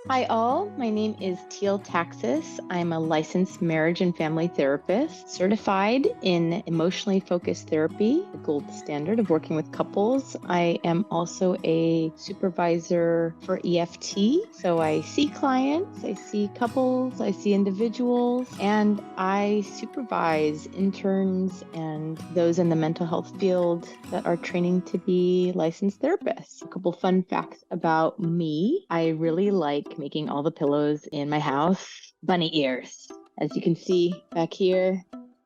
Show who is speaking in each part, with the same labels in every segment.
Speaker 1: Hi, all. My name is Teale Taxis. I'm a licensed marriage and family therapist, certified in emotionally focused therapy, the gold standard of working with couples. I am also a supervisor for EFT. So I see clients, I see couples, I see individuals, and I supervise interns and those in the mental health field that are training to be licensed therapists. A couple fun facts about me. I really like making all the pillows in my house bunny ears. As you can see back here,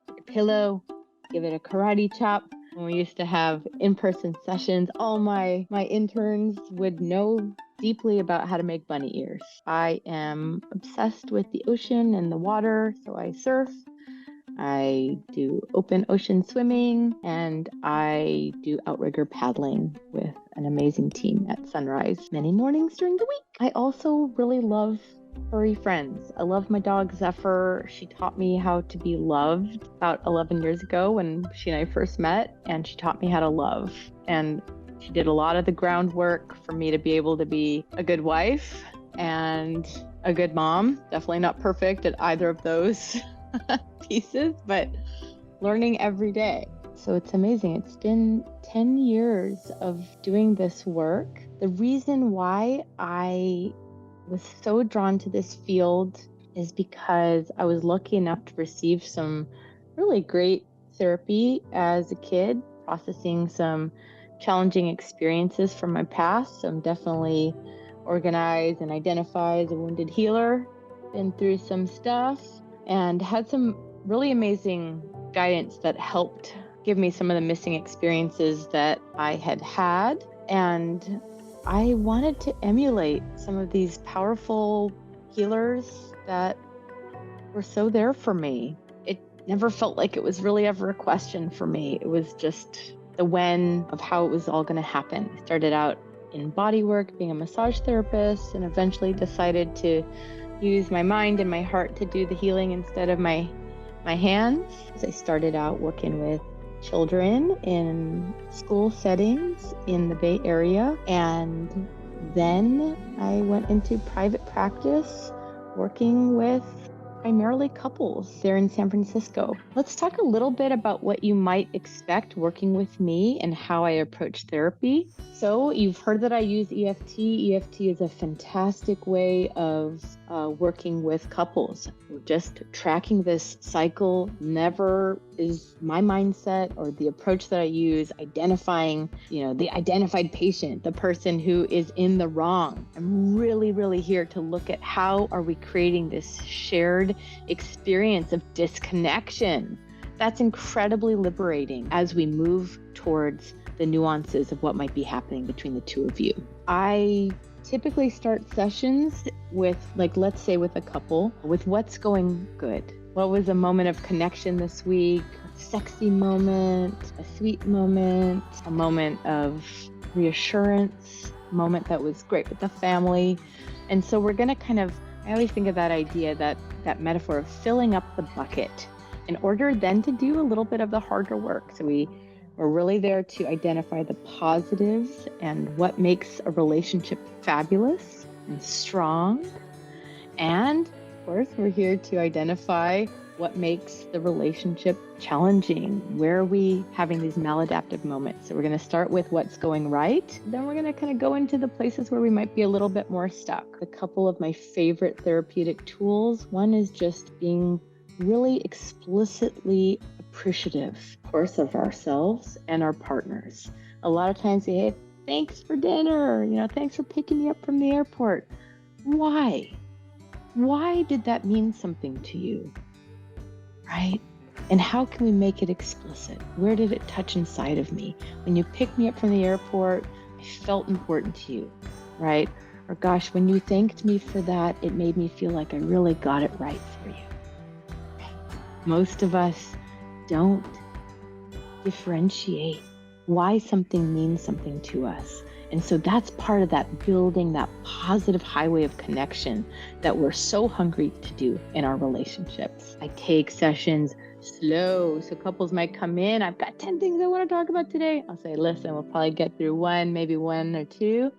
Speaker 1: a pillow, give it a karate chop. When we used to have in-person sessions, all my interns would know deeply about how to make bunny ears. I am obsessed with the ocean and the water, so I surf. I do open ocean swimming, and I do outrigger paddling with an amazing team at Sunrise many mornings during the week. I also really love furry friends. I love my dog Zephyr. She taught me how to be loved about 11 years ago when she and I first met, and she taught me how to love. And she did a lot of the groundwork for me to be able to be a good wife and a good mom. Definitely not perfect at either of those pieces, but learning every day. So it's amazing. It's been 10 years of doing this work. The reason why I was so drawn to this field is because I was lucky enough to receive some really great therapy as a kid, processing some challenging experiences from my past. So I'm definitely organized and identified as a wounded healer, been through some stuff, and had some really amazing guidance that helped give me some of the missing experiences that I had had. And I wanted to emulate some of these powerful healers that were so there for me. It never felt like it was really ever a question for me. It was just the when of how it was all going to happen. I started out in body work, being a massage therapist, and eventually decided to use my mind and my heart to do the healing instead of my hands. I started out working with children in school settings in the Bay Area, and then I went into private practice working with primarily couples there in San Francisco. Let's talk a little bit about what you might expect working with me and how I approach therapy. So you've heard that I use EFT. EFT is a fantastic way of working with couples. We're just tracking this cycle. Never is my mindset or the approach that I use identifying, the identified patient, the person who is in the wrong. I'm really, really here to look at how are we creating this shared experience of disconnection. That's incredibly liberating as we move towards the nuances of what might be happening between the two of you. I typically start sessions with, let's say with a couple, with what's going good. What was a moment of connection this week? A sexy moment, a sweet moment, a moment of reassurance, a moment that was great with the family. And so we're going to I always think of that idea, that metaphor of filling up the bucket in order then to do a little bit of the harder work. So we're really there to identify the positives and what makes a relationship fabulous and strong. And of course, we're here to identify what makes the relationship challenging. Where are we having these maladaptive moments? So we're going to start with what's going right. Then we're going to go into the places where we might be a little bit more stuck. A couple of my favorite therapeutic tools. One is just being really explicitly appreciative, of course, of ourselves and our partners. A lot of times we say, hey, thanks for dinner, thanks for picking me up from the airport. Why? Why did that mean something to you? Right? And how can we make it explicit? Where did it touch inside of me? When you picked me up from the airport, I felt important to you, right? Or gosh, when you thanked me for that, it made me feel like I really got it right for you. Most of us don't differentiate why something means something to us. And so that's part of that building that positive highway of connection that we're so hungry to do in our relationships. I take sessions slow. So couples might come in, I've got 10 things I want to talk about today. I'll say, listen, we'll probably get through one, maybe one or two.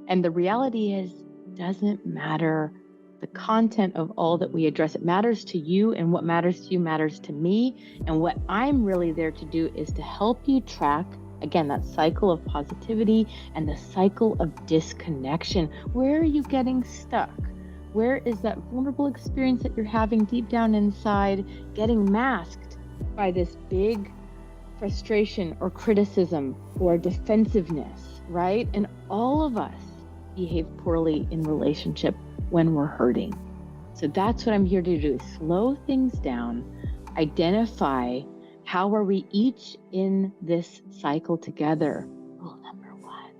Speaker 1: And the reality is doesn't matter the content of all that we address. It matters to you, and what matters to you matters to me. And what I'm really there to do is to help you track, again, that cycle of positivity and the cycle of disconnection. Where are you getting stuck? Where is that vulnerable experience that you're having deep down inside getting masked by this big frustration or criticism or defensiveness, right? And all of us behave poorly in relationship when we're hurting. So that's what I'm here to do, is slow things down, identify how are we each in this cycle together. Rule number 1.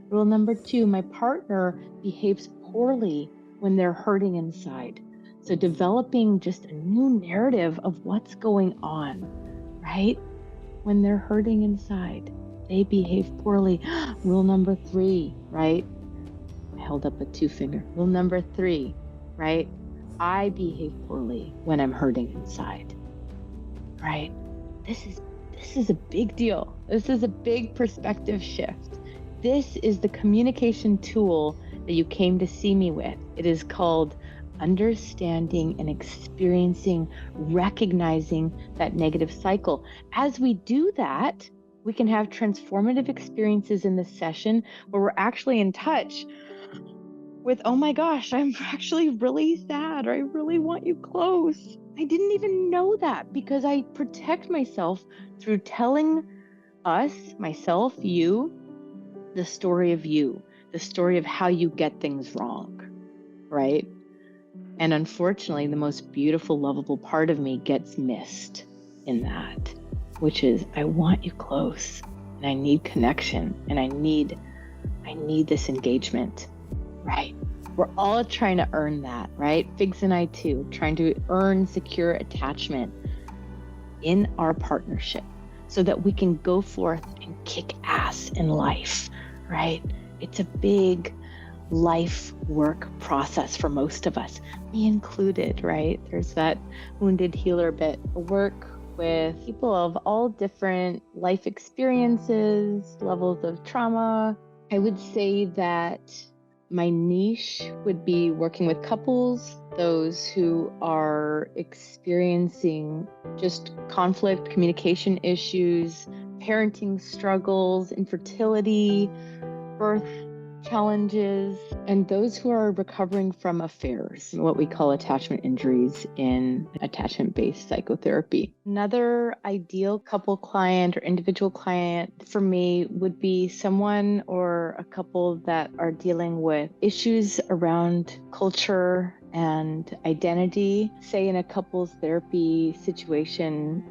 Speaker 1: Rule number 2, my partner behaves poorly when they're hurting inside. So developing just a new narrative of what's going on, right? When they're hurting inside, they behave poorly. Rule number 3, right? I held up a 2-finger. Rule number 3, right? I behave poorly when I'm hurting inside, right? This is a big deal. This is a big perspective shift. This is the communication tool that you came to see me with. It is called understanding and experiencing, recognizing that negative cycle. As we do that, we can have transformative experiences in the session where we're actually in touch with, oh my gosh, I'm actually really sad, or I really want you close. I didn't even know that, because I protect myself through telling us, myself, you, the story of you, the story of how you get things wrong, right? And unfortunately, the most beautiful, lovable part of me gets missed in that, which is I want you close, and I need connection, and I need this engagement, right? We're all trying to earn that, right? Figs and I too, trying to earn secure attachment in our partnership so that we can go forth and kick ass in life, right? It's a big life work process for most of us, me included, right? There's that wounded healer bit. Work with people of all different life experiences, levels of trauma. I would say that my niche would be working with couples, those who are experiencing just conflict, communication issues, parenting struggles, infertility, birth challenges, and those who are recovering from affairs, what we call attachment injuries in attachment-based psychotherapy. Another ideal couple client or individual client for me would be someone or a couple that are dealing with issues around culture and identity. Say in a couples therapy situation,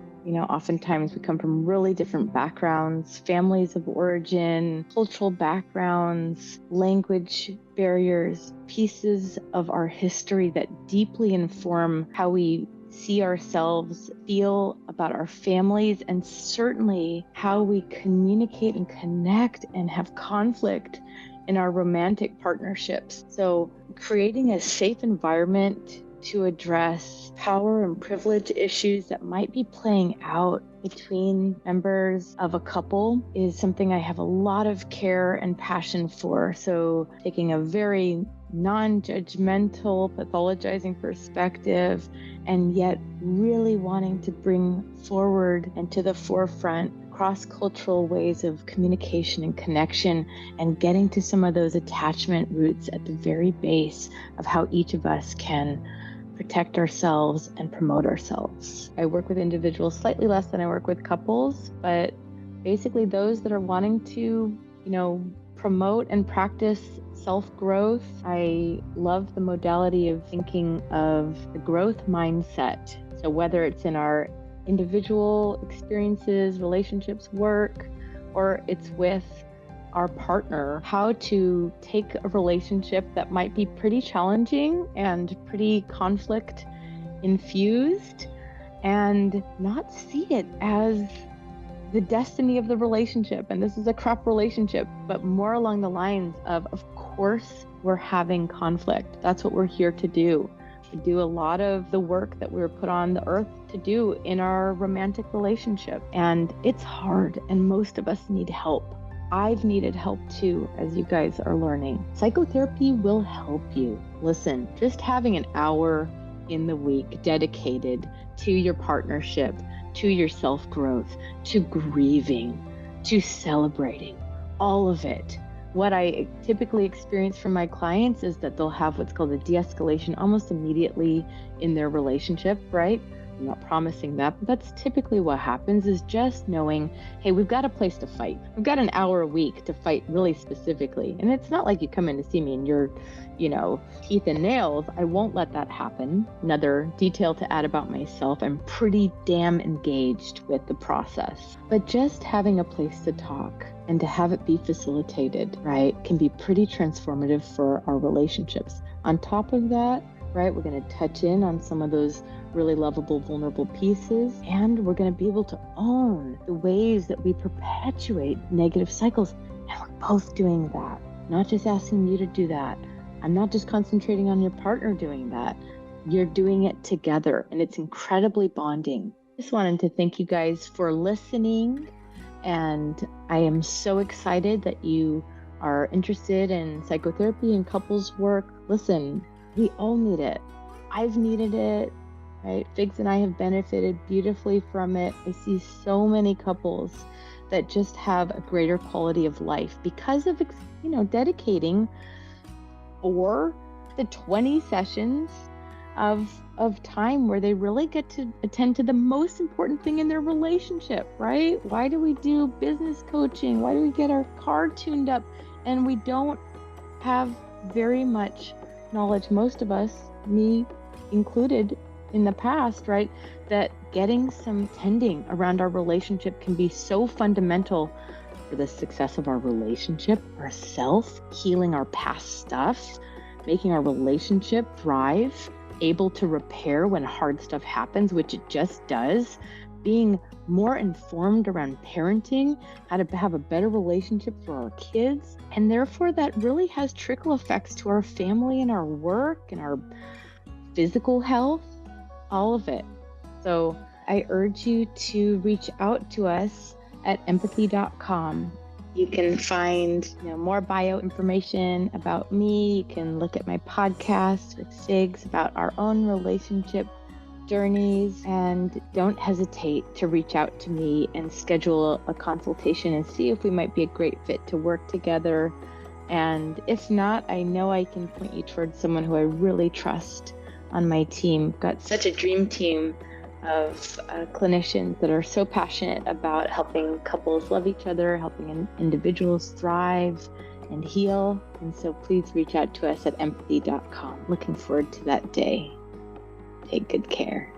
Speaker 1: oftentimes we come from really different backgrounds, families of origin, cultural backgrounds, language barriers, pieces of our history that deeply inform how we see ourselves, feel about our families, and certainly how we communicate and connect and have conflict in our romantic partnerships. So creating a safe environment to address power and privilege issues that might be playing out between members of a couple is something I have a lot of care and passion for. So taking a very non-judgmental, pathologizing perspective, and yet really wanting to bring forward and to the forefront cross-cultural ways of communication and connection, and getting to some of those attachment roots at the very base of how each of us can protect ourselves and promote ourselves. I work with individuals slightly less than I work with couples, but basically those that are wanting to, promote and practice self-growth. I love the modality of thinking of the growth mindset. So whether it's in our individual experiences, relationships, work, or it's with our partner, how to take a relationship that might be pretty challenging and pretty conflict infused and not see it as the destiny of the relationship. And this is a crap relationship, but more along the lines of course, we're having conflict. That's what we're here to do. To do a lot of the work that we were put on the earth to do in our romantic relationship. And it's hard, and most of us need help. I've needed help too, as you guys are learning. Psychotherapy will help you. Listen, just having an hour in the week dedicated to your partnership, to your self-growth, to grieving, to celebrating, all of it. What I typically experience from my clients is that they'll have what's called a de-escalation almost immediately in their relationship, right? I'm not promising that, but that's typically what happens, is just knowing, hey, we've got a place to fight. We've got an hour a week to fight really specifically. And it's not like you come in to see me and you're, teeth and nails. I won't let that happen. Another detail to add about myself, I'm pretty damn engaged with the process. But just having a place to talk and to have it be facilitated, right, can be pretty transformative for our relationships. On top of that, right, we're going to touch in on some of those really lovable, vulnerable pieces, and we're going to be able to own the ways that we perpetuate negative cycles. And we're both doing that, not just asking you to do that. I'm not just concentrating on your partner doing that. You're doing it together, and it's incredibly bonding. Just wanted to thank you guys for listening, and I am so excited that you are interested in psychotherapy and couples work. Listen, we all need it. I've needed it, right? Figs and I have benefited beautifully from it. I see so many couples that just have a greater quality of life because of, dedicating 4 to 20 sessions of time where they really get to attend to the most important thing in their relationship, right? Why do we do business coaching? Why do we get our car tuned up? And we don't have very much knowledge, most of us, me included in the past, right? That getting some tending around our relationship can be so fundamental for the success of our relationship, ourself, healing our past stuff, making our relationship thrive, able to repair when hard stuff happens, which it just does, being more informed around parenting, how to have a better relationship for our kids. And therefore that really has trickle effects to our family and our work and our physical health, all of it. So I urge you to reach out to us at empathy.com. You can find more bio information about me. You can look at my podcast with Figs about our own relationship journeys, and don't hesitate to reach out to me and schedule a consultation and see if we might be a great fit to work together. And if not, I know I can point you towards someone who I really trust on my team. Got such a dream team of clinicians that are so passionate about helping couples love each other, helping individuals thrive and heal. And so please reach out to us at empathy.com. Looking forward to that day. Take good care.